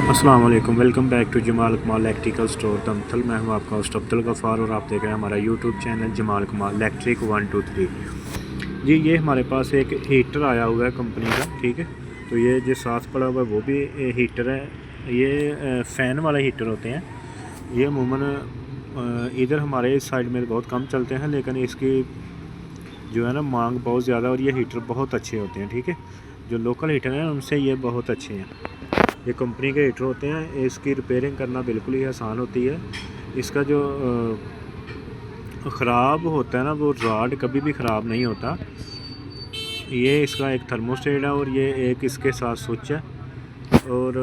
अस्सलाम वालेकुम, welcome back to Jamal कमाल इलेक्ट्रिकल स्टोर दमथल। मैं हूं आपका होस्ट अब्दुल गफ़ार और आप देख रहे हैं हमारा यूट्यूब चैनल जमाल कमाल इलेक्ट्रिक 123। जी, ये हमारे पास एक हीटर आया हुआ है कंपनी का, ठीक है। तो ये जो साथ पड़ा हुआ है वो भी हीटर है। ये फ़ैन वाले हीटर होते हैं। ये अमूमन इधर हमारे इस साइड में बहुत कम चलते हैं, लेकिन इसकी जो है ना मांग बहुत ज़्यादा, और ये हीटर बहुत अच्छे होते हैं, ठीक है। जो लोकल हीटर हैं उनसे ये बहुत अच्छे हैं। ये कंपनी के हीटर होते हैं। इसकी रिपेयरिंग करना बिल्कुल ही आसान होती है। इसका जो ख़राब होता है ना, वो रॉड कभी भी ख़राब नहीं होता। ये इसका एक थर्मोस्टेट है और ये एक इसके साथ स्विच है, और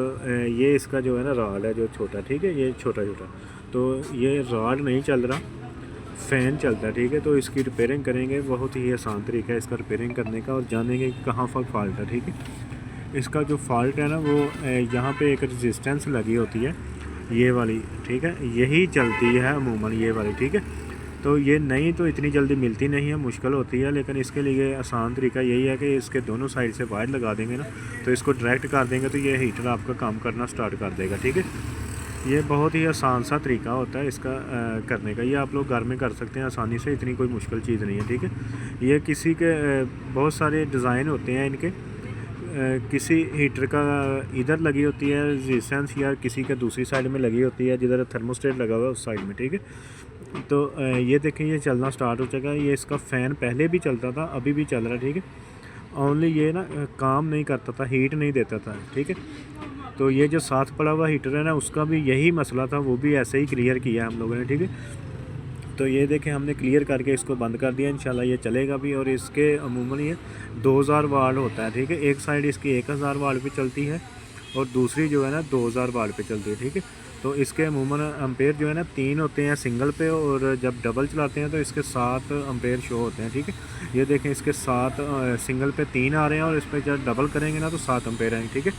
ये इसका जो है ना रॉड है जो छोटा, ठीक है, ये छोटा छोटा। तो ये रॉड नहीं चल रहा, फ़ैन चलता है, ठीक है। तो इसकी रिपेयरिंग करेंगे, बहुत ही आसान तरीका है इसका रिपेयरिंग करने का, और जानेंगे कि कहाँ पर फॉल्ट है, ठीक है। इसका जो फॉल्ट है ना, वो यहाँ पे एक रेजिस्टेंस लगी होती है, ये वाली, ठीक है। यही चलती है अमूमन, ये वाली, ठीक है। तो ये नहीं तो इतनी जल्दी मिलती नहीं है, मुश्किल होती है, लेकिन इसके लिए आसान तरीका यही है कि इसके दोनों साइड से वायर लगा देंगे ना, तो इसको डायरेक्ट कर देंगे तो ये हीटर आपका काम करना स्टार्ट कर देगा, ठीक है। ये बहुत ही आसान सा तरीका होता है इसका करने का। ये आप लोग घर में कर सकते हैं आसानी से, इतनी कोई मुश्किल चीज़ नहीं है, ठीक है। ये किसी के बहुत सारे डिज़ाइन होते हैं इनके। किसी हीटर का इधर लगी होती है रेजिस्टेंस, या किसी का दूसरी साइड में लगी होती है जिधर थर्मोस्टेट लगा हुआ है उस साइड में, ठीक है। तो ये देखें, ये चलना स्टार्ट हो चुका है। ये इसका फ़ैन पहले भी चलता था, अभी भी चल रहा है, ठीक है। ओनली ये ना काम नहीं करता था, हीट नहीं देता था, ठीक है। तो ये जो साथ पड़ा हुआ हीटर है ना, उसका भी यही मसला था, वो भी ऐसे ही क्लियर किया हम लोगों ने, ठीक है। तो ये देखें, हमने क्लियर करके इसको बंद कर दिया। इंशाल्लाह ये चलेगा भी। और इसके अमूमन ये 2000 वाट होता है, ठीक है। एक साइड इसकी 1000 वाट पे चलती है और दूसरी जो है ना 2000 वाट पे चलती है, ठीक है। तो इसके अमूमन एम्पेयर जो है ना 3 होते हैं सिंगल पे, और जब डबल चलाते हैं तो इसके 7 एम्पेयर शो होते हैं, ठीक है। ये देखें, इसके 7 सिंगल पे 3 आ रहे हैं, और इस पर जब डबल करेंगे ना तो 7 एम्पेयर हैं, ठीक है।